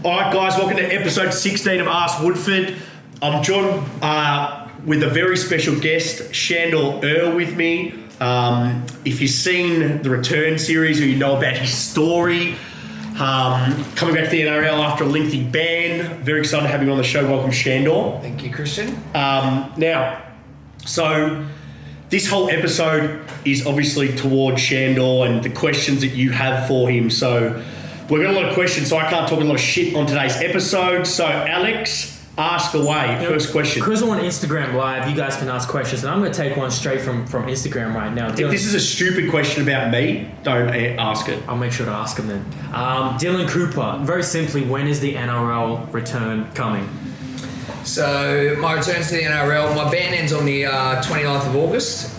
All right, guys, welcome to episode 16 of Ask Woodford. I'm joined with a very special guest, Sandor Earl, with me. If you've seen the Return series or you know about his story, coming back to the NRL after a lengthy ban, very excited to have you on the show. Welcome, Sandor. Thank you, Christian. So this whole episode is obviously towards Sandor and the questions that you have for him. So we've got a lot of questions, so I can't talk a lot of shit on today's episode. So Alex, ask away. First question. Because on Instagram Live, you guys can ask questions, and I'm going to take one straight from Instagram right now. If this is a stupid question about me, don't ask it. I'll make sure to ask him then. Dylan Cooper, very simply, when is the NRL return coming? So my return to the NRL, my ban ends on the 29th of August.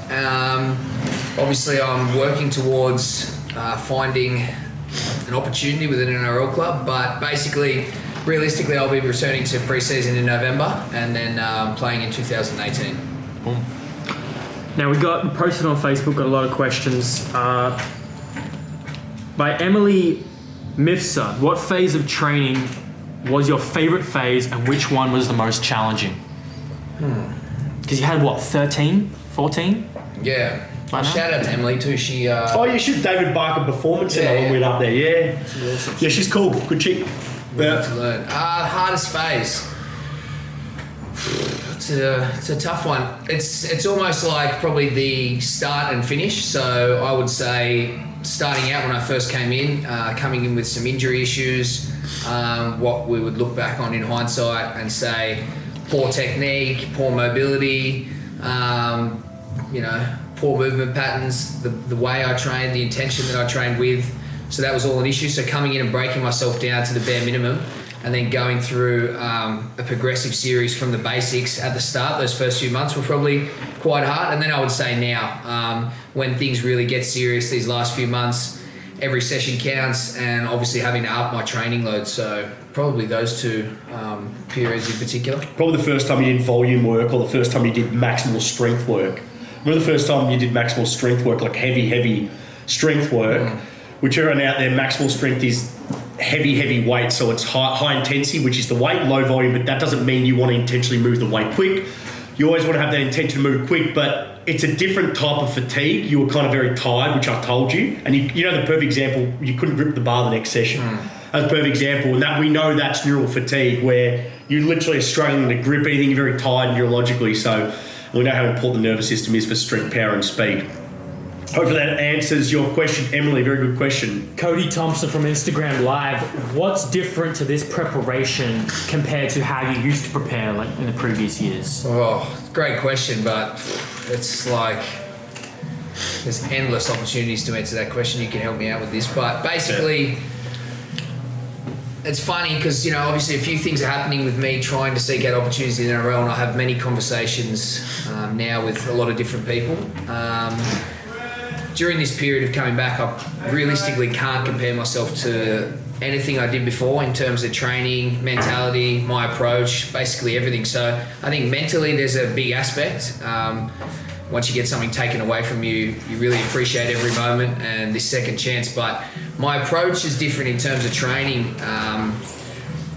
Obviously, I'm working towards finding an opportunity with an NRL club, but basically, realistically, I'll be returning to pre-season in November and then playing in 2018. Boom. Now, we got posted on Facebook, got a lot of questions. By Emily Misfud, what phase of training was your favourite phase and which one was the most challenging? Because you had, 13, 14? Yeah. Shout out to Emily too. She. You should David Barker Performance Center when we went up there. Yeah. Awesome. Yeah, she's cool. Good chick. Yeah. To learn. Hardest phase. It's a tough one. It's almost like probably the start and finish. So I would say starting out when I first came in, coming in with some injury issues, what we would look back on in hindsight and say poor technique, poor mobility, poor movement patterns, the way I trained, the intention that I trained with. So that was all an issue. So coming in and breaking myself down to the bare minimum and then going through a progressive series from the basics at the start, those first few months were probably quite hard. And then I would say now, when things really get serious, these last few months, every session counts and obviously having to up my training load. So probably those two periods in particular. Probably the first time you did volume work or the first time you did maximal strength work. Remember the first time you did maximal strength work, like heavy strength work, which everyone out there, maximal strength is heavy weight. So it's high intensity, which is the weight, low volume, but that doesn't mean you want to intentionally move the weight quick. You always want to have that intention to move quick, but it's a different type of fatigue. You were kind of very tired, which I told you. And you know the perfect example, you couldn't grip the bar the next session. That's a perfect example. And that we know that's neural fatigue, where you literally are struggling to grip anything, you're very tired neurologically. So we know how important the nervous system is for strength, power and speed. Hopefully that answers your question, Emily. Very good question. Cody Thompson from Instagram Live. What's different to this preparation compared to how you used to prepare like in the previous years? Oh, great question, but it's like there's endless opportunities to answer that question. You can help me out with this, but basically, it's funny because obviously a few things are happening with me trying to seek out opportunities in NRL, and I have many conversations now with a lot of different people. During this period of coming back, I realistically can't compare myself to anything I did before in terms of training, mentality, my approach, basically everything. So I think mentally there's a big aspect. Once you get something taken away from you, you really appreciate every moment and this second chance. But my approach is different in terms of training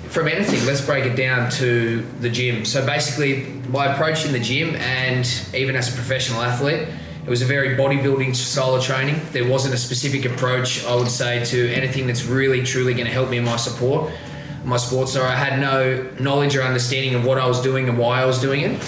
from anything. Let's break it down to the gym. So basically my approach in the gym and even as a professional athlete, it was a very bodybuilding style of training. There wasn't a specific approach, I would say, to anything that's really, truly going to help me in my sport. So I had no knowledge or understanding of what I was doing and why I was doing it.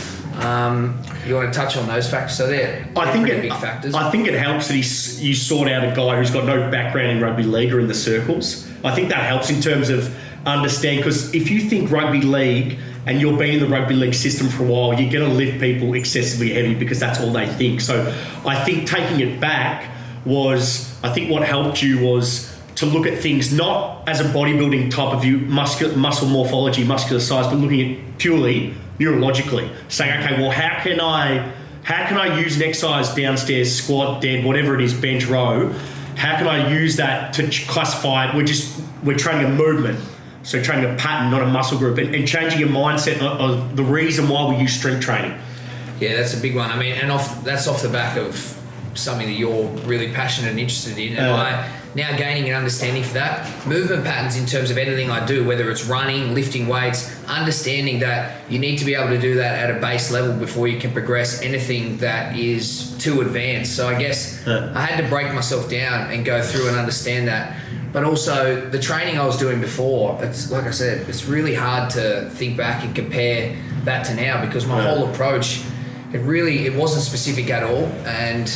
You want to touch on those factors? So they're pretty big factors. I think it helps that you sought out a guy who's got no background in rugby league or in the circles. I think that helps in terms of understand, because if you think rugby league and you've been in the rugby league system for a while, you're going to lift people excessively heavy because that's all they think. So I think taking it back I think what helped you was to look at things not as a bodybuilding type of view, muscle morphology, muscular size, but looking at purely neurologically, saying, okay, well, how can I use an exercise downstairs, squat, dead, whatever it is, bench, row? How can I use that to classify it? We're training a movement. So training a pattern, not a muscle group, and changing your mindset of the reason why we use strength training. Yeah, that's a big one. I mean, that's off the back of something that you're really passionate and interested in. And I now gaining an understanding for that. Movement patterns in terms of anything I do, whether it's running, lifting weights, understanding that you need to be able to do that at a base level before you can progress anything that is too advanced. So I guess I had to break myself down and go through and understand that. But also the training I was doing before, it's like I said, it's really hard to think back and compare that to now, because my whole approach, it wasn't specific at all, and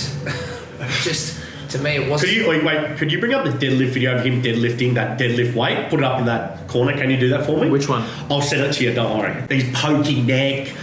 just to me it wasn't. Could you bring up the deadlift video of him deadlifting that deadlift weight? Put it up in that corner. Can you do that for me? Which one? I'll send it to you. Don't worry. He's pokey neck,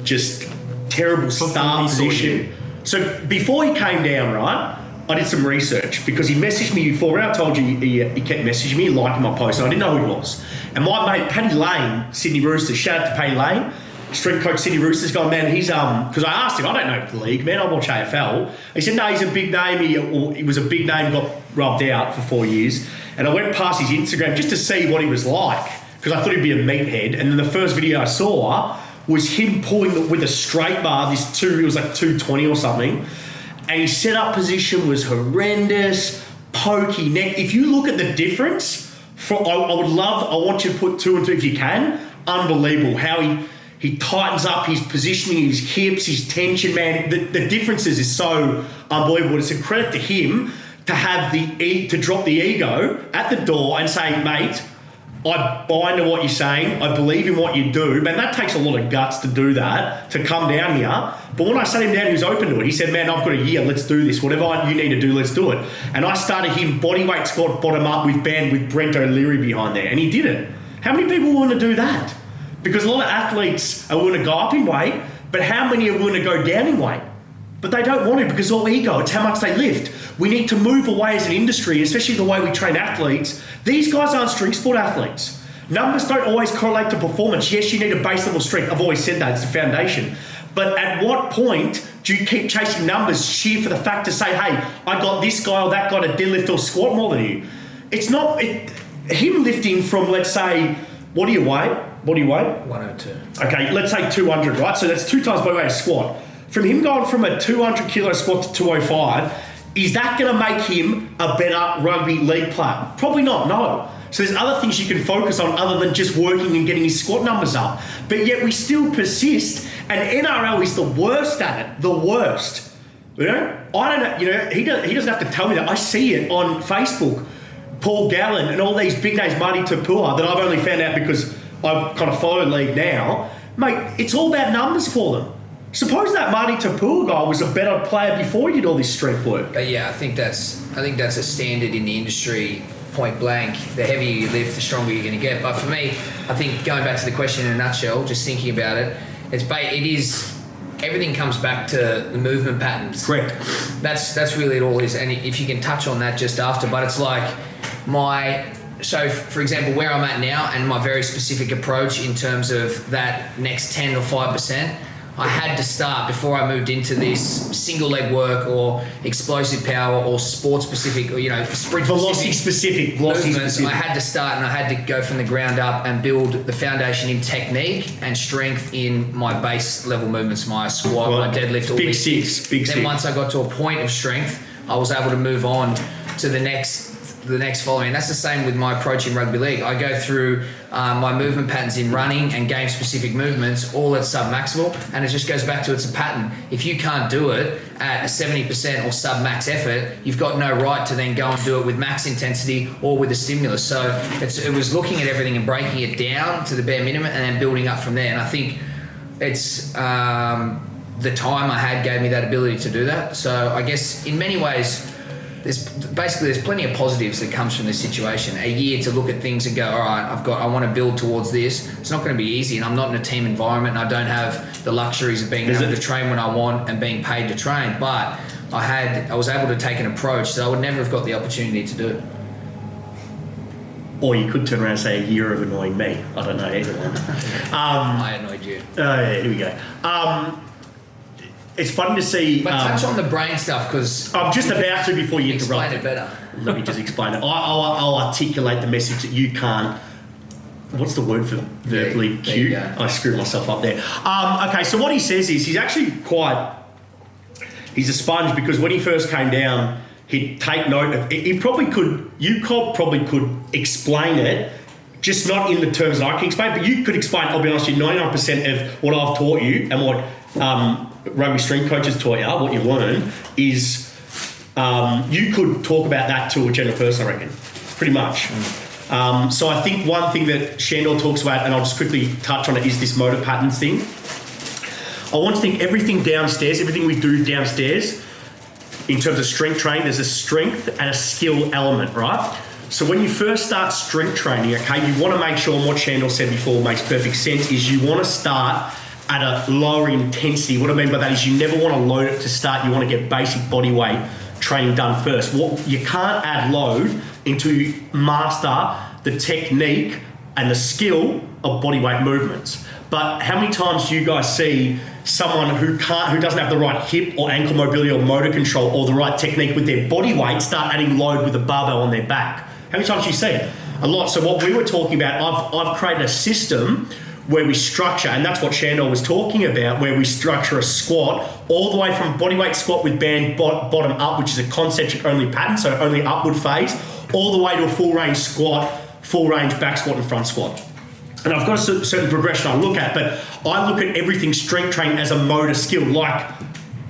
just terrible start position. So before he came down, right, I did some research because he messaged me before. I told you he kept messaging me, liking my post, and I didn't know who he was. And my mate, Paddy Lane, Sydney Roosters, shout out to Paddy Lane, strength coach, Sydney Roosters guy, man, he's, because I asked him, I don't know the league, man, I watch AFL. He said, no, he's a big name, he was a big name, got rubbed out for 4 years. And I went past his Instagram just to see what he was like, because I thought he'd be a meathead. And then the first video I saw was him pulling with a straight bar, it was like 220 or something. And his setup position was horrendous, pokey neck. If you look at the difference, I want you to put 2 and 2 if you can. Unbelievable how he tightens up his positioning, his hips, his tension, man. The differences is so unbelievable. It's a credit to him to have to drop the ego at the door and say, mate, I buy into what you're saying. I believe in what you do. Man, that takes a lot of guts to do that, to come down here. But when I sat him down, he was open to it. He said, man, I've got a year. Let's do this. Whatever you need to do, let's do it. And I started him bodyweight squat bottom up with Brent O'Leary behind there. And he did it. How many people want to do that? Because a lot of athletes are willing to go up in weight, but how many are willing to go down in weight? But they don't want to, because all ego, it's how much they lift. We need to move away as an industry, especially the way we train athletes. These guys aren't strength sport athletes. Numbers don't always correlate to performance. Yes, you need a base level strength. I've always said that, it's the foundation. But at what point do you keep chasing numbers sheer for the fact to say, hey, I got this guy or that guy to deadlift or squat more than you? It's not, him lifting from, let's say, what do you weigh? 102. Okay, let's say 200, right? So that's 2 times body weight of squat. From him going from a 200 kilo squat to 205, is that going to make him a better rugby league player? Probably not, no. So there's other things you can focus on other than just working and getting his squat numbers up. But yet we still persist, and NRL is the worst at it, the worst. You know, I don't know, you know, he doesn't have to tell me that. I see it on Facebook. Paul Gallen and all these big names, Marty Tapua, that I've only found out because I kind of follow league now. Mate, it's all about numbers for them. Suppose that Marty Tapua guy was a better player before he did all this strength work. But yeah, I think that's a standard in the industry, point blank. The heavier you lift, the stronger you're going to get. But for me, I think going back to the question in a nutshell, just thinking about it, everything comes back to the movement patterns. Correct. That's really it all is. And if you can touch on that just after, but it's like so for example, where I'm at now and my very specific approach in terms of that next 10 or 5%, I had to start before I moved into this single leg work or explosive power or sport specific or, you know, sprint velocity specific movements. I had to start and I had to go from the ground up and build the foundation in technique and strength in my base level movements, my squat, my deadlift, all big these six. Then once I got to a point of strength, I was able to move on to the next following. And that's the same with my approach in rugby league. I go through my movement patterns in running and game specific movements all at sub-maximal, and it just goes back to it's a pattern. If you can't do it at a 70% or sub-max effort, you've got no right to then go and do it with max intensity or with a stimulus. So it was looking at everything and breaking it down to the bare minimum and then building up from there. And I think it's the time I had gave me that ability to do that. So I guess in many ways, there's plenty of positives that comes from this situation. A year to look at things and go, all right, I want to build towards this. It's not going to be easy, and I'm not in a team environment, and I don't have the luxuries of being able to train when I want and being paid to train. But I was able to take an approach that I would never have got the opportunity to do. Or you could turn around and say a year of annoying me. I don't know, either one. I annoyed you. Yeah, here we go. It's fun to see. But touch on the brain stuff, because I'm just about to before you explain interrupt. it better. Let me just explain it. I'll articulate the message that you can't. What's the word for verbally cute? I screwed myself up there. Okay, so what he says is he's actually he's a sponge, because when he first came down, he'd take note of it. You probably could explain it, just not in the terms that I can explain, but you could explain, I'll be honest with you, 99% of what I've taught you and what rugby strength coaches taught you, what you learn, is you could talk about that to a general person, I reckon, pretty much. So I think one thing that Sandor talks about, and I'll just quickly touch on it, is this motor patterns thing. I want to think everything downstairs, everything we do downstairs, in terms of strength training, there's a strength and a skill element, right? So when you first start strength training, okay, you want to make sure, and what Sandor said before makes perfect sense, is you want to start at a lower intensity. What I mean by that is you never want to load it to start. You want to get basic body weight training done first. You can't add load until you master the technique and the skill of body weight movements. But how many times do you guys see someone who doesn't have the right hip or ankle mobility or motor control or the right technique with their body weight start adding load with a barbell on their back? How many times do you see it? A lot. So what we were talking about, I've created a system where we structure, and that's what Sandor was talking about, where we structure a squat all the way from bodyweight squat with band bottom up, which is a concentric only pattern, so only upward phase, all the way to a full range squat, full range back squat and front squat. And I've got a certain progression I look at, but I look at everything strength training as a motor skill, like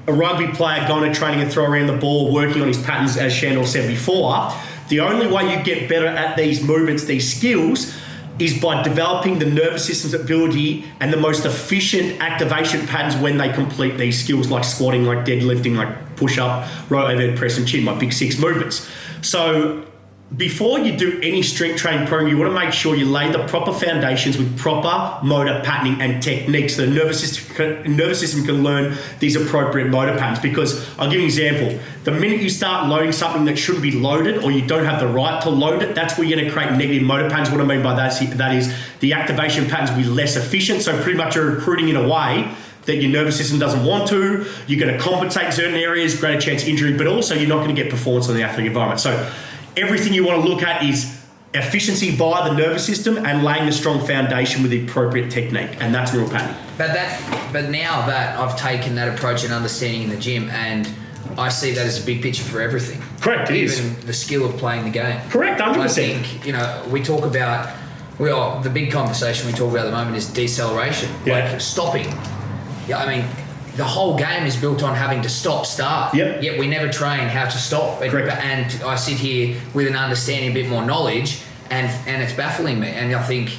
a rugby player going to training and throw around the ball, working on his patterns, as Sandor said before. The only way you get better at these movements, these skills, is by developing the nervous system's ability and the most efficient activation patterns when they complete these skills, like squatting, like deadlifting, like push-up, row overhead press and chin, my big 6 movements. So before you do any strength training program, you want to make sure you lay the proper foundations with proper motor patterning and techniques so the nervous system can learn these appropriate motor patterns. Because I'll give you an example. The minute you start loading something that shouldn't be loaded, or you don't have the right to load it, that's where you're going to create negative motor patterns. What I mean by that is the activation patterns will be less efficient. So pretty much you're recruiting in a way that your nervous system doesn't want to. You're going to compensate in certain areas, greater chance of injury, but also you're not going to get performance in the athletic environment. So everything you want to look at is efficiency via the nervous system and laying a strong foundation with the appropriate technique, and that's real pattern. But now that I've taken that approach and understanding in the gym, and I see that as a big picture for everything. Correct, it is. Even the skill of playing the game. Correct, 100%. I think, we talk about, the big conversation we talk about at the moment is deceleration, like stopping. Yeah, I mean, the whole game is built on having to start. Yep. Yet we never train how to stop. Correct. And I sit here with an understanding, a bit more knowledge, and it's baffling me. And I think,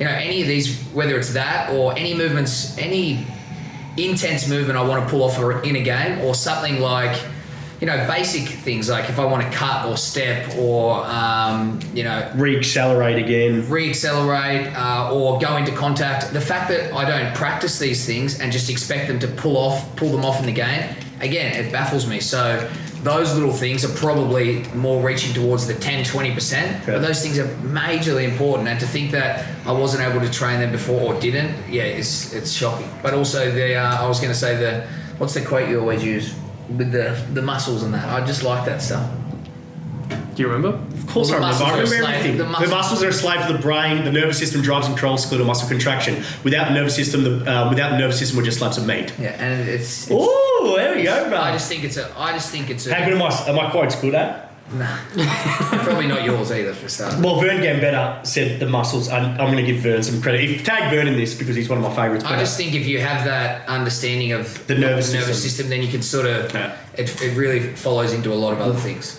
any of these, whether it's that or any movements, any intense movement I want to pull off in a game, or something like, basic things like if I want to cut or step or, re-accelerate again. Or go into contact. The fact that I don't practice these things and just expect them to pull them off in the game, again, it baffles me. So those little things are probably more reaching towards the 10-20%, but those things are majorly important. And to think that I wasn't able to train them before or didn't, it's shocking. But also I was going to say what's the quote you always use? With the muscles and that. I just like that stuff. Do you remember? Of course I remember everything. The muscles are a slave to the brain. The nervous system drives and controls skeletal muscle contraction. Without the nervous system, we're just slabs of meat. Yeah, and it's ooh, there we go, bro. I just think it's a. How good am I quotes good at? Nah, probably not yours either for starters. Well, Vern Gambetta said the muscles. I'm going to give Vern some credit. Tag Vern in this because he's one of my favourites. I just think if you have that understanding of the nervous system, then you can sort of it really follows into a lot of other things.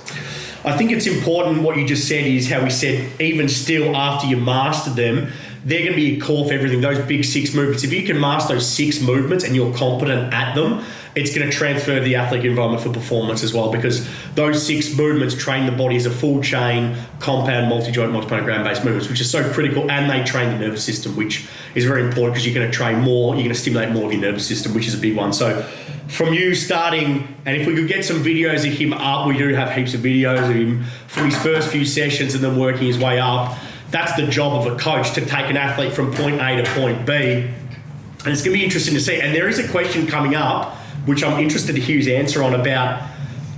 I think it's important what you just said is how we said even still after you mastered them, they're going to be a core for everything. Those big 6 movements. If you can master those 6 movements and you're competent at them, it's going to transfer to the athletic environment for performance as well, because those 6 movements train the body as a full chain, compound, multi-joint, multi-program based movements, which is so critical, and they train the nervous system, which is very important because you're going to train more, you're going to stimulate more of your nervous system, which is a big one. So from you starting, and if we could get some videos of him up, we do have heaps of videos of him from his first few sessions and then working his way up. That's the job of a coach, to take an athlete from point A to point B. And it's going to be interesting to see. And there is a question coming up, which I'm interested to hear his answer on, about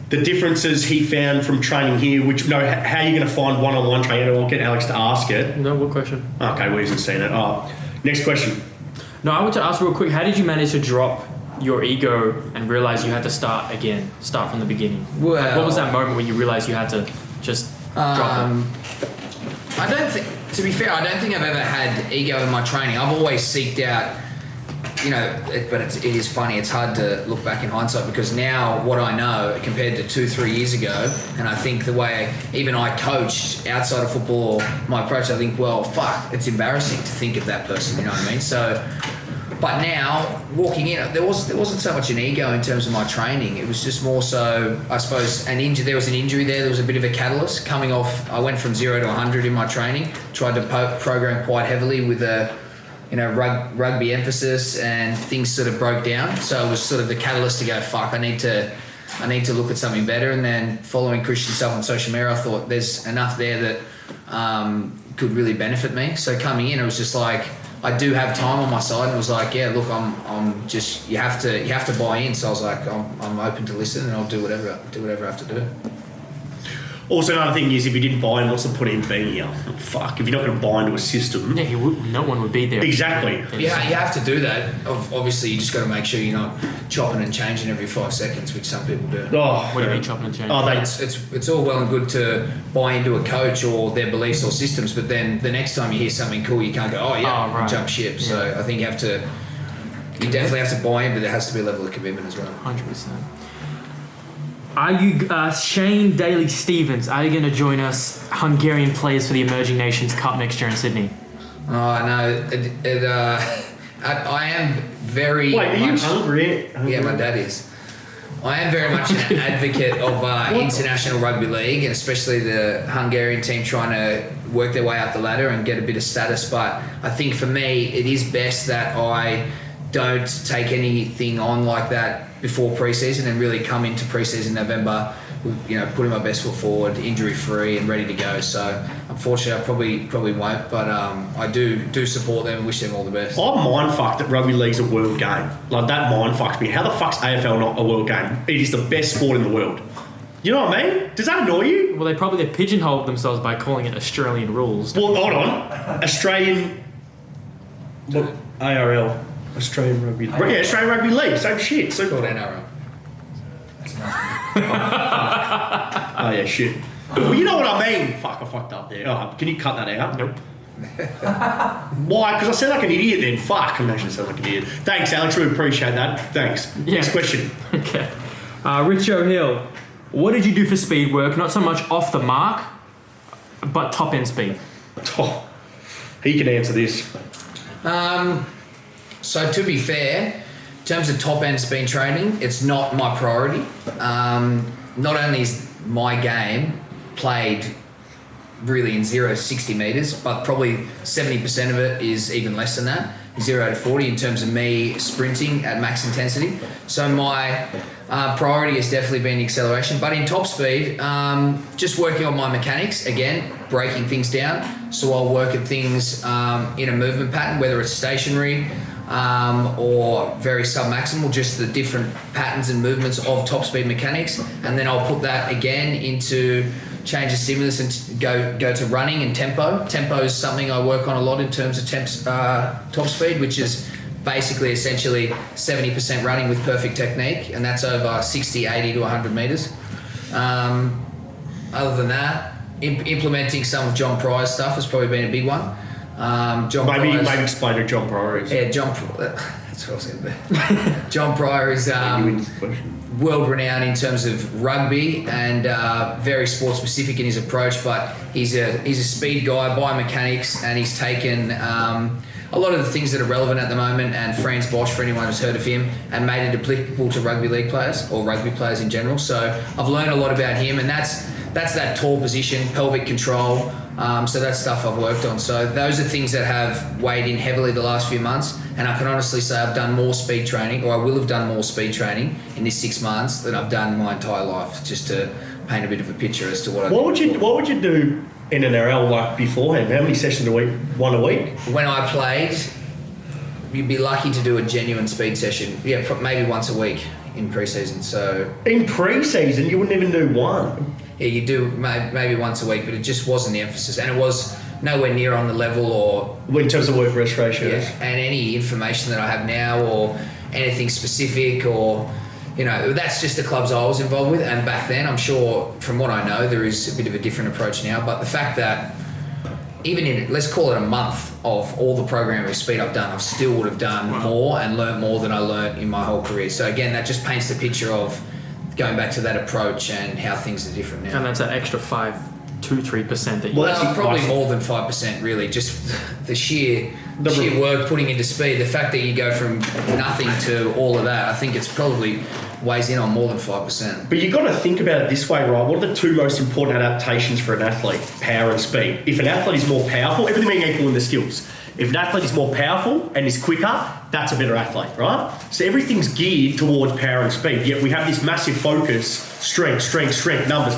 the differences he found from training here, how are you going to find one-on-one training? I'll get Alex to ask it. No, what question? Okay, well, he hasn't seen it. Oh, next question. No, I want to ask real quick, how did you manage to drop your ego and realize you had to start from the beginning? Well, Like, what was that moment when you realized you had to just drop it? I don't think, to be fair, I don't think I've ever had ego in my training. I've always seeked out, but it is funny. It's hard to look back in hindsight because now what I know compared to 2-3 years ago, and I think the way even I coached outside of football, my approach, I think, well, fuck, it's embarrassing to think of that person. You know what I mean? So. But now, walking in, there wasn't so much an ego in terms of my training. It was just more so, I suppose, there was an injury there. There was a bit of a catalyst coming off. I went from 0 to 100 in my training. Tried to program quite heavily with a, rugby emphasis, and things sort of broke down. So it was sort of the catalyst to go, fuck, I need to look at something better. And then following Christian stuff on social media, I thought there's enough there that could really benefit me. So coming in, it was just like, I do have time on my side, and it was like, yeah, look, I'm just, you have to buy in. So I was like, I'm open to listen, and I'll do whatever I have to do. Also, another thing is, if you didn't buy in, what's the point in being here? Fuck, if you're not going to buy into a system. Yeah, no one would be there. Exactly. Yeah, you have to do that. Obviously, you just got to make sure you're not chopping and changing every 5 seconds, which some people do. Oh, what do you mean chopping and changing? Oh, it's all well and good to buy into a coach or their beliefs or systems, but then the next time you hear something cool, you can't go, and jump ship. Yeah. So I think you definitely have to buy in, but there has to be a level of commitment as well. 100%. Are you, Shane Daley Stevens, are you going to join us Hungarian players for the Emerging Nations Cup next year in Sydney? Oh, no. I am very Wait, are you much... hungry? Yeah, my dad is. I am very much an advocate of international rugby league, and especially the Hungarian team trying to work their way up the ladder and get a bit of status. But I think for me, it is best that I don't take anything on like that before pre-season and really come into pre-season November, putting my best foot forward, injury-free and ready to go. So unfortunately, I probably won't, but I do support them and wish them all the best. I'm mind-fucked that rugby league's a world game. Like, that mind-fucks me. How the fuck's AFL not a world game? It is the best sport in the world. You know what I mean? Does that annoy you? Well, they probably pigeonholed themselves by calling it Australian rules. Well, hold on. Australian... What? ARL. Australian Rugby League. Yeah, Australian Rugby League. Same shit. So called NRL. Oh, yeah, shit. Well, you know what I mean? Fuck, I fucked up there. Oh, can you cut that out? Nope. Why? Because I sound like an idiot then. Fuck, imagine I sound like an idiot. Thanks, Alex. We appreciate that. Thanks. Yeah. Next question. Okay. Richo Hill, what did you do for speed work? Not so much off the mark, but top end speed. Oh, he can answer this. So to be fair, in terms of top end speed training, it's not my priority. Not only is my game played really in 0 to 60 metres, but probably 70% of it is even less than that, 0 to 40 in terms of me sprinting at max intensity. So my priority has definitely been acceleration. But in top speed, just working on my mechanics, again, breaking things down. So I'll work at things in a movement pattern, whether it's stationary, or very sub-maximal, just the different patterns and movements of top speed mechanics, and then I'll put that again into change of stimulus and go to running and tempo. Tempo is something I work on a lot in terms of top speed, which is basically essentially 70% running with perfect technique, and that's over 60, 80 to 100 metres. Other than that, implementing some of John Pryor's stuff has probably been a big one. Maybe explain who John Pryor is. Yeah, that's what I was going to do. John Pryor is world renowned in terms of rugby and very sport specific in his approach, but he's a speed guy, biomechanics, and he's taken a lot of the things that are relevant at the moment, and Franz Bosch, for anyone who's heard of him, and made it applicable to rugby league players or rugby players in general. So I've learned a lot about him, and that's that tall position, pelvic control. So that's stuff I've worked on. So those are things that have weighed in heavily the last few months, and I can honestly say I've done more speed training, or I will have done more speed training in this 6 months than I've done my entire life, just to paint a bit of a picture as to what I do. What would you do in an NRL like beforehand? How many sessions a week? One a week? When I played, you'd be lucky to do a genuine speed session. Yeah, maybe once a week in pre-season. So in pre-season, you wouldn't even do one. Yeah, you do maybe once a week, but it just wasn't the emphasis, and it was nowhere near on the level or in terms of work restoration. Yeah, and any information that I have now, or anything specific or, that's just the clubs I was involved with. And back then, I'm sure from what I know, there is a bit of a different approach now. But the fact that even in, let's call it a month of all the programming of speed I've done, I still would have done more and learnt more than I learnt in my whole career. So again, that just paints the picture of going back to that approach and how things are different now. And that's an extra 3% that you... Well, probably more than 5%, really. Just the sheer work putting into speed. The fact that you go from nothing to all of that, I think it's probably weighs in on more than 5%. But you've got to think about it this way, right? What are the two most important adaptations for an athlete? Power and speed. If an athlete is more powerful, everything being equal in the skills. If an athlete is more powerful and is quicker, that's a better athlete, right? So everything's geared towards power and speed. Yet we have this massive focus, strength, numbers.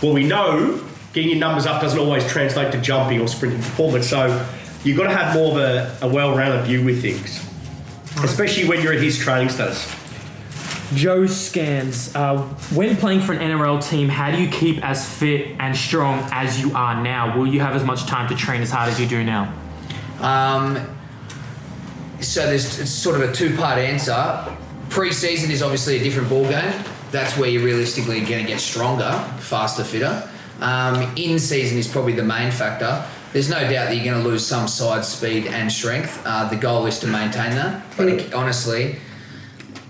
Well, we know getting your numbers up doesn't always translate to jumping or sprinting performance. So you've got to have more of a well-rounded view with things, especially when you're at his training status. Joe Scans, when playing for an NRL team, how do you keep as fit and strong as you are now? Will you have as much time to train as hard as you do now? So it's sort of a two-part answer. Pre-season is obviously a different ball game. That's where you're realistically going to get stronger, faster, fitter. In season is probably the main factor. There's no doubt that you're going to lose some side speed and strength. The goal is to maintain that. But honestly,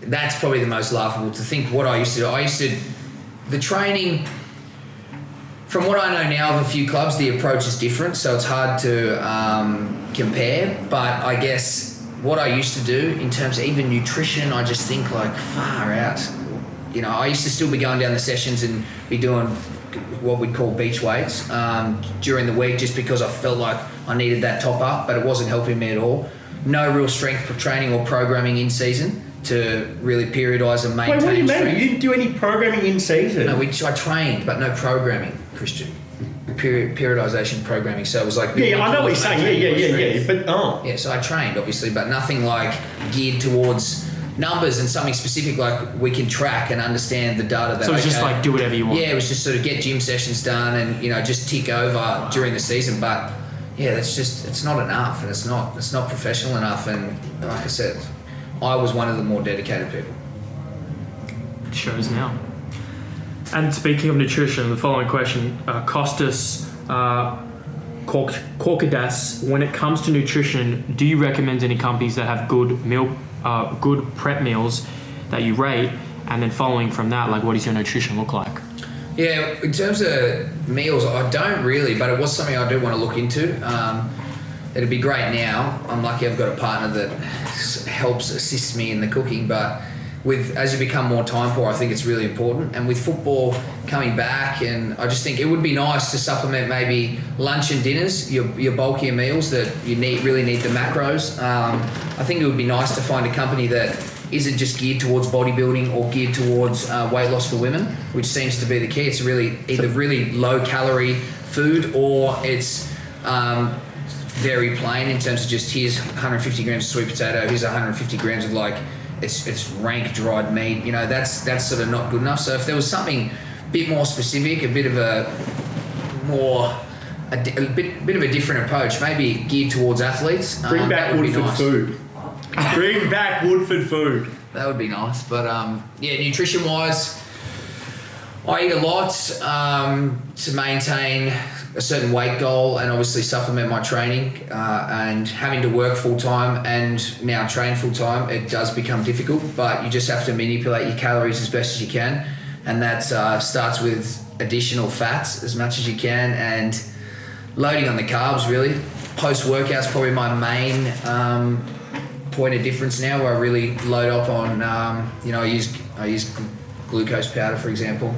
that's probably the most laughable to think what I used to do. The training, from what I know now of a few clubs, the approach is different, so it's hard to compare. But I guess what I used to do in terms of even nutrition, I just think like far out. I used to still be going down the sessions and be doing what we'd call beach weights during the week just because I felt like I needed that top up, but it wasn't helping me at all. No real strength training or programming in season to really periodise and maintain. Wait, what do you mean? strength. You didn't do any programming in season? No, I trained, but no programming, Christian. Periodisation programming. So it was like... Yeah, I know what you're saying. Yeah. But, Yeah, so I trained, obviously, but nothing like geared towards numbers and something specific like we can track and understand the data that... So it's just like do whatever you want. Yeah, it was just sort of get gym sessions done and, just tick over during the season. But, yeah, it's not enough and it's not professional enough. And like I said, I was one of the more dedicated people. It shows now. And speaking of nutrition, the following question, Kostas Korkidas, when it comes to nutrition, do you recommend any companies that have good prep meals that you rate? And then following from that, like what does your nutrition look like? Yeah, in terms of meals, I don't really, but it was something I do want to look into. It'd be great now. I'm lucky I've got a partner that helps assist me in the cooking, but as you become more time poor, I think it's really important. And with football coming back, and I just think it would be nice to supplement maybe lunch and dinners, your bulkier meals that you really need the macros. I think it would be nice to find a company that isn't just geared towards bodybuilding or geared towards weight loss for women, which seems to be the key. It's either really low calorie food or it's very plain in terms of just here's 150 grams of sweet potato, here's 150 grams of it's rank dried meat. That's sort of not good enough. So if there was something a bit more specific, a bit of a bit of a different approach, maybe geared towards athletes. Bring back Woodford food. Bring back Woodford food. That would be nice. But nutrition wise, I eat a lot to maintain a certain weight goal and obviously supplement my training, and having to work full time and now train full time, it does become difficult, but you just have to manipulate your calories as best as you can, and that starts with additional fats as much as you can and loading on the carbs. Really, post workout's probably my main point of difference now, where I really load up on I use glucose powder, for example.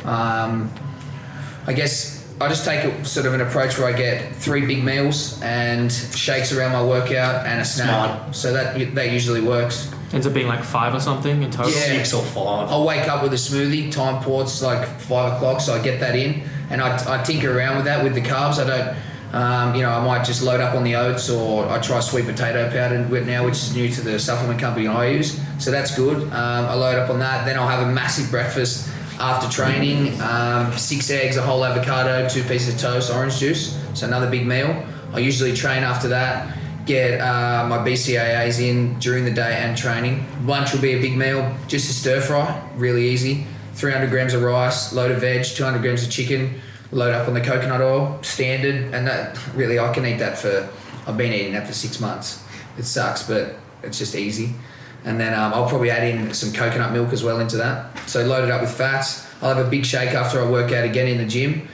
I guess I just take sort of an approach where I get 3 big meals and shakes around my workout and a snack. Smart. So that usually works. Ends up being like 5 or something in total? Yeah. 6 or 5. I'll wake up with a smoothie, time port's like 5 o'clock, so I get that in. And I tinker around with that with the carbs. I don't, I might just load up on the oats, or I try sweet potato powder now, which is new to the supplement company I use. So that's good. I load up on that. Then I'll have a massive breakfast after training, 6 eggs, a whole avocado, 2 pieces of toast, orange juice. So another big meal. I usually train after that, get my BCAAs in during the day and training. Lunch will be a big meal, just a stir fry, really easy. 300 grams of rice, load of veg, 200 grams of chicken, load up on the coconut oil, standard. And that really, I can eat that I've been eating that for 6 months. It sucks, but it's just easy. And then I'll probably add in some coconut milk as well into that. So load it up with fats. I'll have a big shake after I work out again in the gym.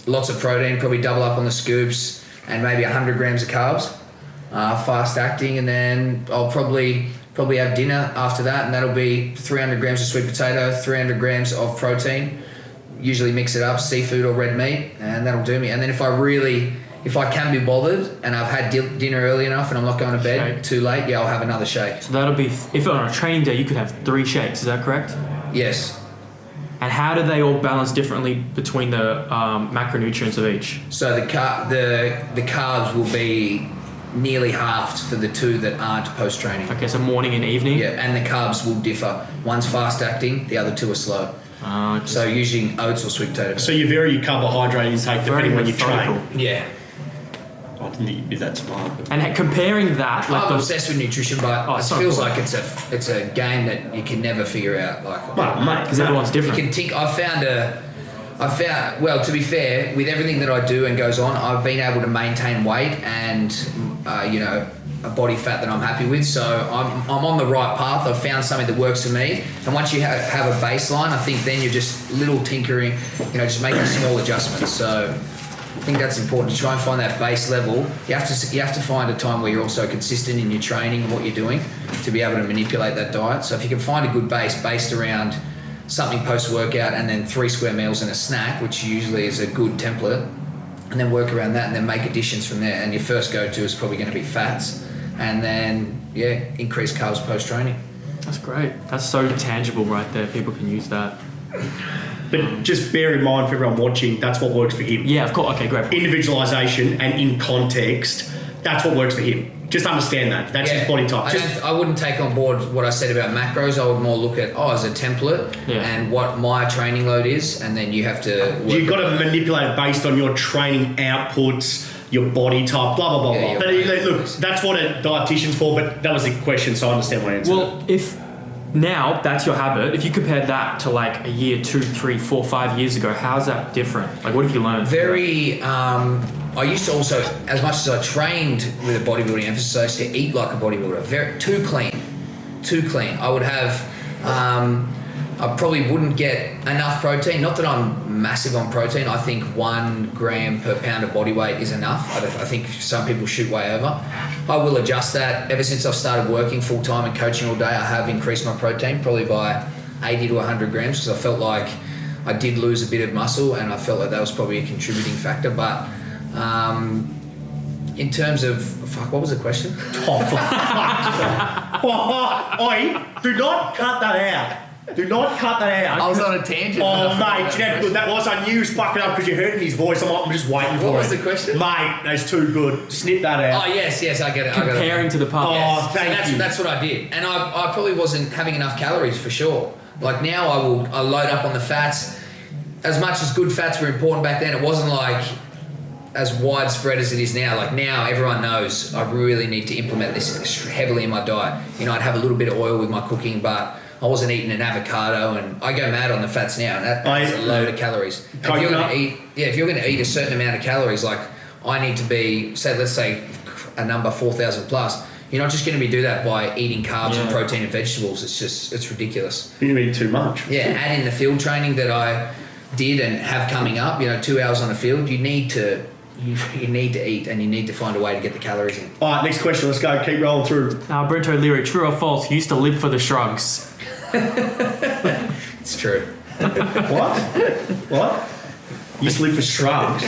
Lots of protein, probably double up on the scoops, and maybe 100 grams of carbs, fast acting. And then I'll probably have dinner after that, and that'll be 300 grams of sweet potato, 300 grams of protein. Usually mix it up, seafood or red meat, and that'll do me. And then if I can be bothered and I've had dinner early enough and I'm not going to bed too late, I'll have another shake. So that'll be, if on a training day you could have 3 shakes, is that correct? Yes. And how do they all balance differently between the macronutrients of each? So the carbs will be nearly halved for the 2 that aren't post-training. Okay, so morning and evening? Yeah, and the carbs will differ. One's fast-acting, the other 2 are slow. So using oats or sweet potato. So you vary your carbohydrate intake depending when you train. Yeah. I didn't think you'd be that smart. And comparing that, I'm obsessed with nutrition, but it feels like it's a game that you can never figure out. Mate, because everyone's different. You can think. I found. Well, to be fair, with everything that I do and goes on, I've been able to maintain weight and a body fat that I'm happy with. So I'm on the right path. I've found something that works for me. And once you have a baseline, I think then you're just little tinkering, just making small adjustments. So I think that's important to try and find that base level. You have to find a time where you're also consistent in your training and what you're doing to be able to manipulate that diet. So if you can find a good base based around something post-workout and then 3 square meals and a snack, which usually is a good template, and then work around that and then make additions from there. And your first go-to is probably going to be fats, and then increase carbs post-training. That's great. That's so tangible right there. People can use that. But just bear in mind for everyone watching, that's what works for him. Yeah, of course. Okay, great. Individualisation and in context, that's what works for him. Just understand that. That's his body type. I wouldn't take on board what I said about macros. I would more look at, as a template and what my training load is, and then you have to... You've got to manipulate it based on your training outputs, your body type, blah, blah, blah, blah. But look, that's what a dietitian's for, but that was the question, so I understand what I answered. Well, if now that's your habit, if you compare that to like a year, 2, 3, 4, 5 years ago, how's that different? Like, what have you learned? I used to also, as much as I trained with a bodybuilding emphasis, I used to eat like a bodybuilder. Too clean. I would have, I probably wouldn't get enough protein. Not that I'm massive on protein. I think 1 gram per pound of body weight is enough. I think some people shoot way over. I will adjust that. Ever since I've started working full time and coaching all day, I have increased my protein probably by 80 to 100 grams because I felt like I did lose a bit of muscle and I felt like that was probably a contributing factor. But in terms of what was the question? Oi, do not cut that out. Do not cut that out. I was on a tangent. Oh, mate, that was. I knew he was fucking up because you heard in his voice. I'm just waiting for it. What was the question? Mate, that's too good. Snip that out. Oh, yes, I get it. Comparing to the past. Oh, thank you. That's what I did. And I probably wasn't having enough calories for sure. Like now I load up on the fats. As much as good fats were important back then, it wasn't like as widespread as it is now. Like now everyone knows I really need to implement this heavily in my diet. I'd have a little bit of oil with my cooking, but I wasn't eating an avocado, and I go mad on the fats now, and that's a load of calories. If you're going to eat a certain amount of calories, like I need to be, let's say a number 4,000 plus. You're not just going to be do that by eating carbs and protein and vegetables. It's ridiculous. You eat too much. Yeah, add in the field training that I did and have coming up. 2 hours on the field. You need to eat, and you need to find a way to get the calories in. All right, next question. Let's go. Keep rolling through. Now, Brent O'Leary, true or false? You used to live for the shrugs. It's true. What? You used to live for shrugs.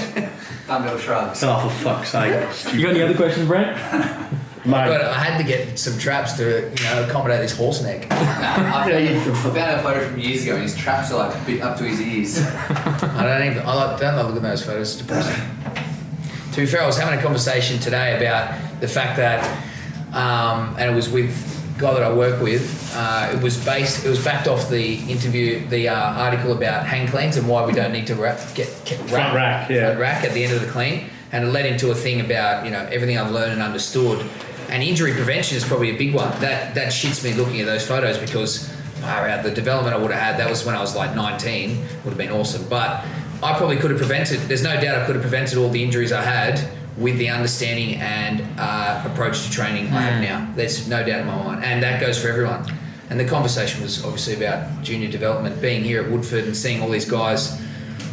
Dumbbell shrugs. Oh, for fuck's sake. You got any other questions, Brent? Mate. But I had to get some traps to accommodate this horse neck. I found a photo from years ago and his traps are like a bit up to his ears. I don't love looking at those photos. It's depressing. To be fair, I was having a conversation today about the fact that, and it was with a guy that I work with. It was backed off the article about hang cleans and why we don't need to get front rack at the end of the clean. And it led into a thing about, everything I've learned and understood. And injury prevention is probably a big one. That shits me looking at those photos because the development I would have had, that was when I was like 19, would have been awesome. But I probably could have prevented, there's no doubt I could have prevented all the injuries I had with the understanding and approach to training I have now. There's no doubt in my mind. And that goes for everyone. And the conversation was obviously about junior development, being here at Woodford and seeing all these guys,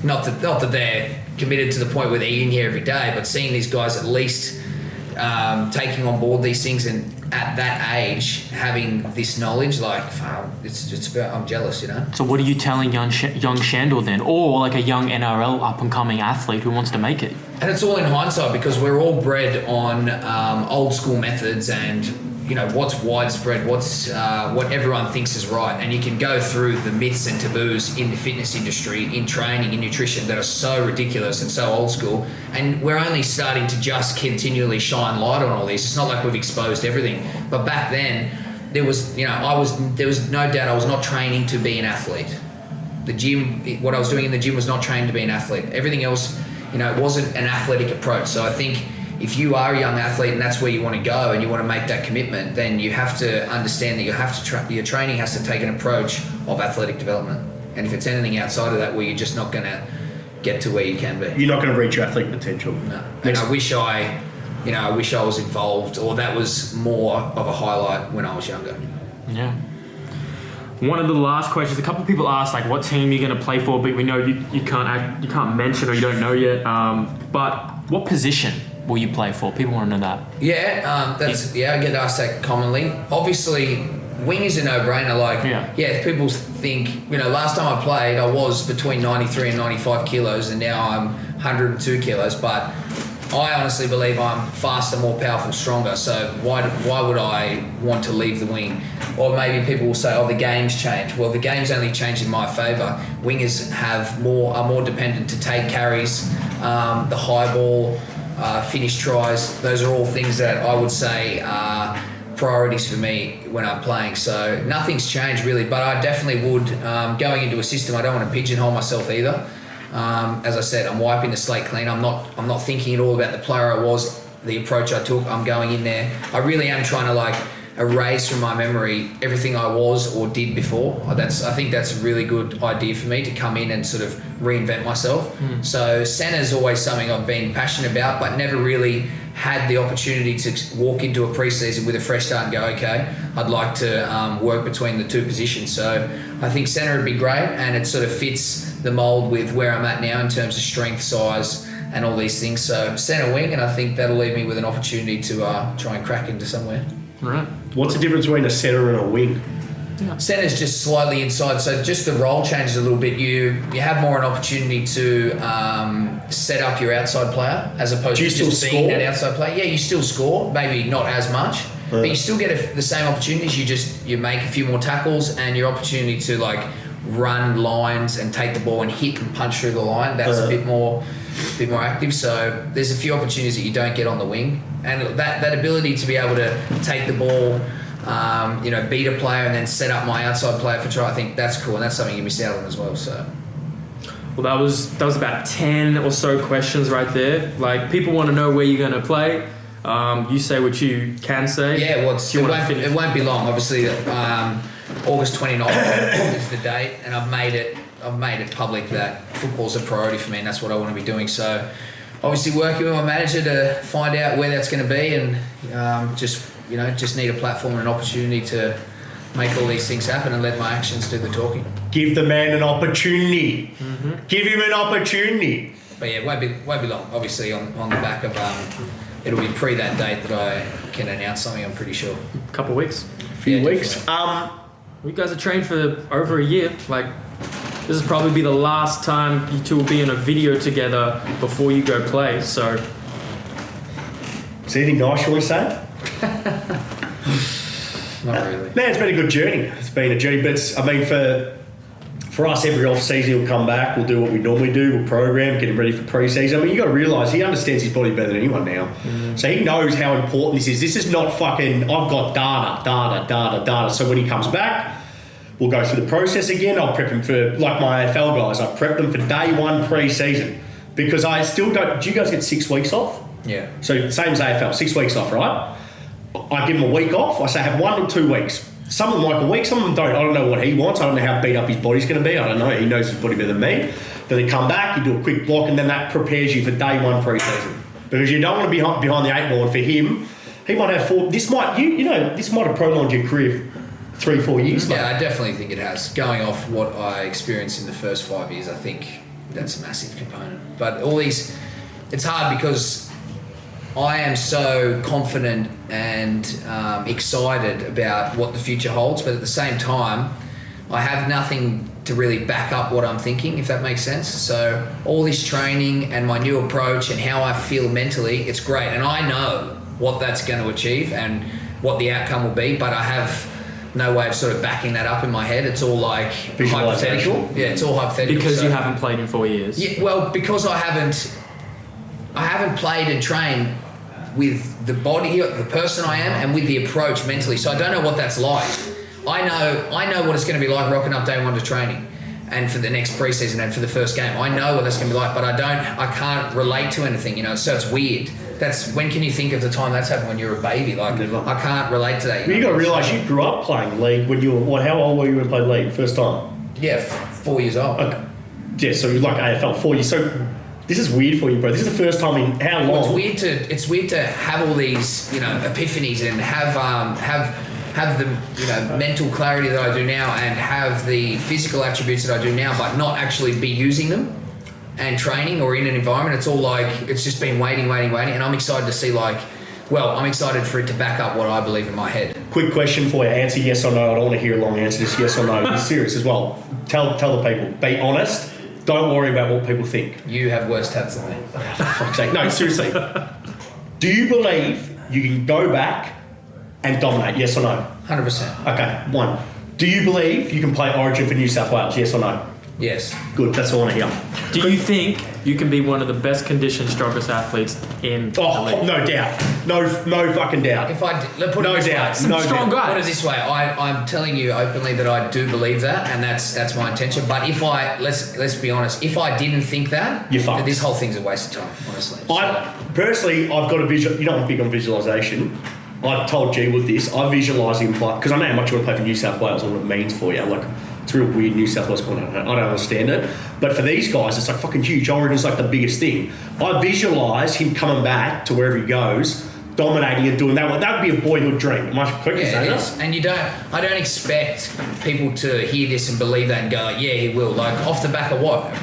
not that they're committed to the point where they're in here every day, but seeing these guys at least taking on board these things and at that age having this knowledge, it's about, I'm jealous, So what are you telling young Sandor then, or like a young NRL up and coming athlete who wants to make it? And it's all in hindsight because we're all bred on old school methods and what's widespread, what everyone thinks is right, and you can go through the myths and taboos in the fitness industry, in training, in nutrition that are so ridiculous and so old school, and we're only starting to just continually shine light on all these. It's not like we've exposed everything, but back then there was no doubt I was not training to be an athlete. The gym, what I was doing in the gym was not trained to be an athlete. Everything else, it wasn't an athletic approach. So I think if you are a young athlete and that's where you want to go and you want to make that commitment, then you have to understand that you have to your training has to take an approach of athletic development. And if it's anything outside of that, where you're just not going to get to where you can be, you're not going to reach your athletic potential. No. And I wish I was involved, or that was more of a highlight when I was younger. Yeah. One of the last questions, a couple of people asked like what team you're going to play for, but we know you can't mention or you don't know yet. But what position will you play for? People want to know that. Yeah, I get asked that commonly. Obviously, wing is a no-brainer. People think, last time I played, I was between 93 and 95 kilos, and now I'm 102 kilos. But I honestly believe I'm faster, more powerful, stronger. So why would I want to leave the wing? Or maybe people will say, the game's changed. Well, the game's only changed in my favour. Wingers are more dependent to take carries, the high ball, finish tries. Those are all things that I would say are priorities for me when I'm playing. So nothing's changed really, but I definitely would, going into a system, I don't want to pigeonhole myself either. As I said, I'm wiping the slate clean. I'm not thinking at all about the player I was, the approach I took. I'm going in there. I really am trying to erase from my memory everything I was or did before. I think that's a really good idea for me to come in and sort of reinvent myself. So centre's always something I've been passionate about, but never really had the opportunity to walk into a pre-season with a fresh start and go, okay, I'd like to work between the two positions. So I think centre would be great, and it sort of fits the mould with where I'm at now in terms of strength, size, and all these things. So centre wing, and I think that'll leave me with an opportunity to try and crack into somewhere. Right. What's the difference between a centre and a wing? Yeah. Centre's just slightly inside, so just the role changes a little bit. You have more an opportunity to set up your outside player as opposed to just being that outside player. Yeah, you still score, maybe not as much, but you still get the same opportunities. You make a few more tackles, and your opportunity to run lines and take the ball and hit and punch through the line. That's a bit more active. So there's a few opportunities that you don't get on the wing, and that ability to be able to take the ball, beat a player and then set up my outside player for try. I think that's cool, and that's something you miss out on as well. So. Well, that was about 10 or so questions right there. People want to know where you're going to play. You say what you can say. Yeah, well, it won't be long. Obviously, August 29th is the date, and I've made it public that football's a priority for me, and that's what I want to be doing. So, obviously, working with my manager to find out where that's going to be, and just need a platform and an opportunity to make all these things happen and let my actions do the talking. Give the man an opportunity. Mm-hmm. Give him an opportunity. But yeah, it won't be long. Obviously, on the back of it'll be pre that date that I can announce something. I'm pretty sure. A couple of weeks. A few weeks. You guys have trained for over a year. This will probably be the last time you two will be in a video together before you go play. So, is there anything nice you want to say? Not really. Man, it's been a good journey. It's been a journey, but for us, every off season he'll come back. We'll do what we normally do. We'll program, get him ready for pre-season. You got to realise he understands his body better than anyone now. Mm-hmm. So he knows how important this is. This is not fucking. I've got data. So when he comes back, we'll go through the process again. I'll prep him for, like my AFL guys. I prep them for day one pre-season. because I still don't. Do you guys get 6 weeks off? Yeah. So same as AFL, 6 weeks off, right? I give him a week off. I say have 1 or 2 weeks. Some of them like a week, some of them don't. I don't know what he wants. I don't know how beat up his body's going to be. I don't know. He knows his body better than me. Then they come back, you do a quick block, and then that prepares you for day 1 pre-season. Because you don't want to be behind the 8 ball. And for him, he might have 4. This might this might have prolonged your career 3-4 years. Yeah, I definitely think it has. Going off what I experienced in the first 5 years, I think that's a massive component. But all these, it's hard because I am so confident and excited about what the future holds, but at the same time, I have nothing to really back up what I'm thinking, if that makes sense. So all this training and my new approach and how I feel mentally, it's great. And I know what that's going to achieve and what the outcome will be, but I have no way of sort of backing that up in my head. It's all like hypothetical. Yeah, it's all hypothetical. Because you haven't played in 4 years. Yeah, well, because I haven't played and trained with the body, the person I am, and with the approach mentally. So I don't know what that's like. I know what it's going to be like rocking up day 1 to training, and for the next preseason and for the first game. I know what that's going to be like, but I can't relate to anything, so it's weird. That's when can you think of the time that's happened when you're a baby? Like Never. I can't relate to that. You got to realise you grew up playing league when you were. How old were you when you played league first time? Yeah, 4 years old. Okay. Yeah, so you like AFL 4 years. So this is weird for you, bro. This is the first time in how long? Well, it's weird to have all these epiphanies and have the mental clarity that I do now and have the physical attributes that I do now, but not actually be using them and training or in an environment. It's all like it's just been waiting, and I'm excited to see I'm excited for it to back up what I believe in my head. Quick question for you. Answer yes or no. I don't want to hear a long answer. Just yes or no. Be serious as well. Tell the people. Be honest. Don't worry about what people think. You have worse tats than me. Fuck's sake. No, seriously. Do you believe you can go back and dominate? Yes or no? 100%. Okay. 1. Do you believe you can play Origin for New South Wales? Yes or no? Yes. Good. That's all I want to hear. Do you think you can be one of the best conditioned, strongest athletes in the league? No doubt. No fucking doubt. If I put no it this doubt. way, No strong doubt. guy. put it this way, I'm telling you openly that I do believe that, and that's my intention. But if let's be honest, if I didn't think that, You're fucked. then this whole thing's a waste of time, honestly. I've got a visual. You know, I'm big on visualization. I told G with this. I visualise him play because I know how much you want to play for New South Wales and what it means for you. Like, it's real weird New South Wales going on. I don't understand it. But for these guys, it's like fucking huge. Origin's like the biggest thing. I visualise him coming back to wherever he goes, dominating and doing that. That would be a boyhood dream. Am I correct in saying that? And I don't expect people to hear this and believe that and go, yeah, he will. Like, off the back of what?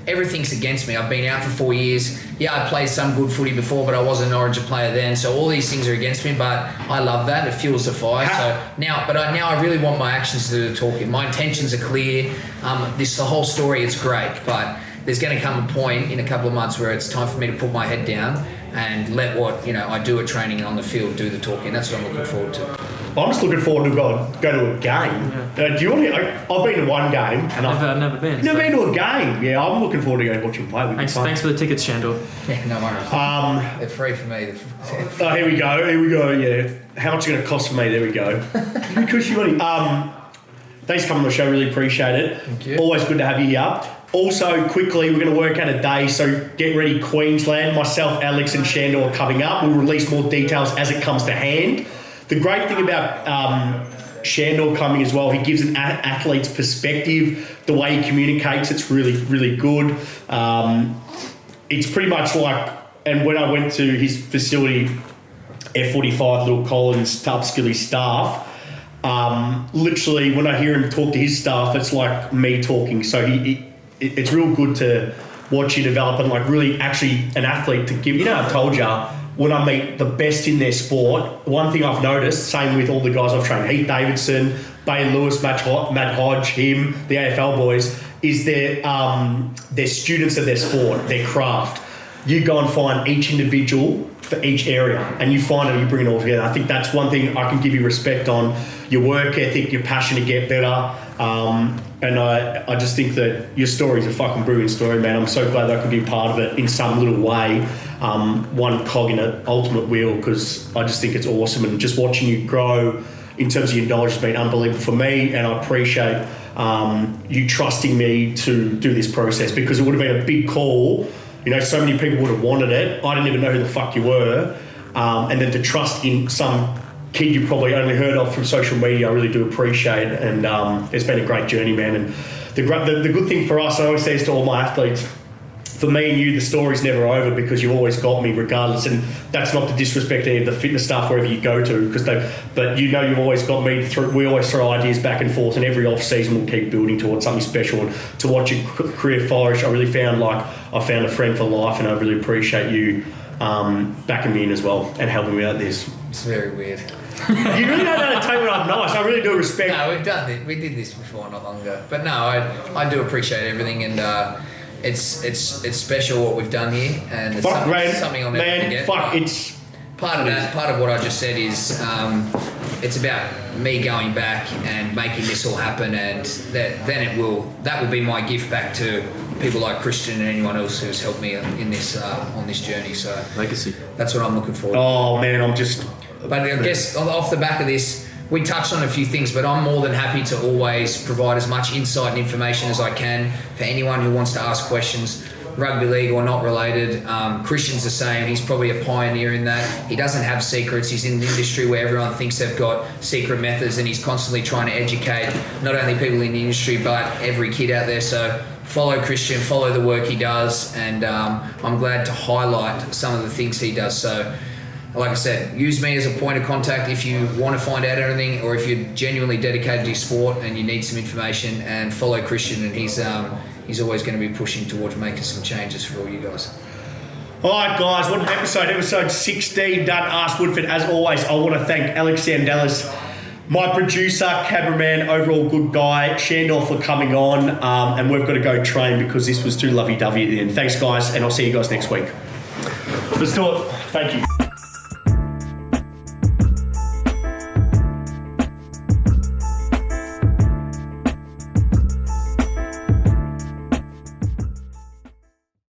Everything's against me. I've been out for 4 years. Yeah, I played some good footy before, but I wasn't an Origin player then. So all these things are against me, but I love that. It fuels the fire. So now I really want my actions to do the talking. My intentions are clear. The whole story is great, but there's going to come a point in a couple of months where it's time for me to put my head down and let what I do at training and on the field do the talking. That's what I'm looking forward to. I'm just looking forward to go to a game. Yeah. Do you want to? I've been to one game, and I've never been. Never been to a game. Yeah, I'm looking forward to going to watch him play. Thanks for the tickets, Sandor. Yeah, no worries. They're free for me. Oh, here we go. Yeah, how much is it going to cost for me? There we go. Because you money. Thanks for coming on the show. Really appreciate it. Thank you. Always good to have you here. Also, quickly, we're going to work out a day, so get ready, Queensland. Myself, Alex, and Shandor are coming up. We'll release more details as it comes to hand. The great thing about Shandor coming as well, he gives an athlete's perspective. The way he communicates, it's really, really good. It's pretty much like, and when I went to his facility, F45, Little Collins, to upskill his staff, literally, when I hear him talk to his staff, it's like me talking. So it's real good to watch you develop and like really actually an athlete to give. I told you, when I meet the best in their sport, one thing I've noticed, same with all the guys I've trained, Heath Davidson, Bain Lewis, Matt Hodge, him, the AFL boys, is they're students of their sport, their craft. You go and find each individual for each area and you find it, you bring it all together. I think that's one thing I can give you respect on, your work ethic, your passion to get better. And I just think that your story is a fucking brilliant story, man. I'm so glad that I could be part of it in some little way. One cog in an ultimate wheel, because I just think it's awesome. And just watching you grow in terms of your knowledge has been unbelievable for me, and I appreciate you trusting me to do this process, because it would have been a big call. You know, so many people would have wanted it. I didn't even know who the fuck you were. And then to trust in some kid you probably only heard of from social media, I really do appreciate it. And it's been a great journey, man. And the good thing for us, I always say this to all my athletes, for me and you, the story's never over, because you've always got me regardless. And that's not to disrespect any of the fitness stuff wherever you go to, but you know you've always got me. We always throw ideas back and forth, and every off season we'll keep building towards something special. And to watch your career flourish, I really found like I found a friend for life, and I really appreciate you backing me in as well and helping me out this. It's very weird. You really don't know how to take it up nice. I really do respect. No, we've done it. We did this before not long ago. But no, I do appreciate everything, and it's special what we've done here, and it's something I'll never forget. It's part of what I just said is it's about me going back and making this all happen, and that will be my gift back to people like Christian and anyone else who's helped me in this on this journey. So legacy. That's what I'm looking forward to. Oh man, But I guess off the back of this, we touched on a few things, but I'm more than happy to always provide as much insight and information as I can for anyone who wants to ask questions, rugby league or not related. Christian's the same. He's probably a pioneer in that. He doesn't have secrets. He's in an industry where everyone thinks they've got secret methods, and he's constantly trying to educate not only people in the industry, but every kid out there. So follow Christian, follow the work he does, and I'm glad to highlight some of the things he does. So, like I said, use me as a point of contact if you want to find out anything, or if you're genuinely dedicated to your sport and you need some information, and follow Christian, and he's always going to be pushing towards making some changes for all you guys. All right, guys, what an episode 16 done. Ask Woodford. As always, I want to thank Alex Sandalis, my producer, cameraman, overall good guy, Sandor, for coming on, and we've got to go train because this was too lovey-dovey at the end. Thanks, guys, and I'll see you guys next week. Let's do it. Thank you.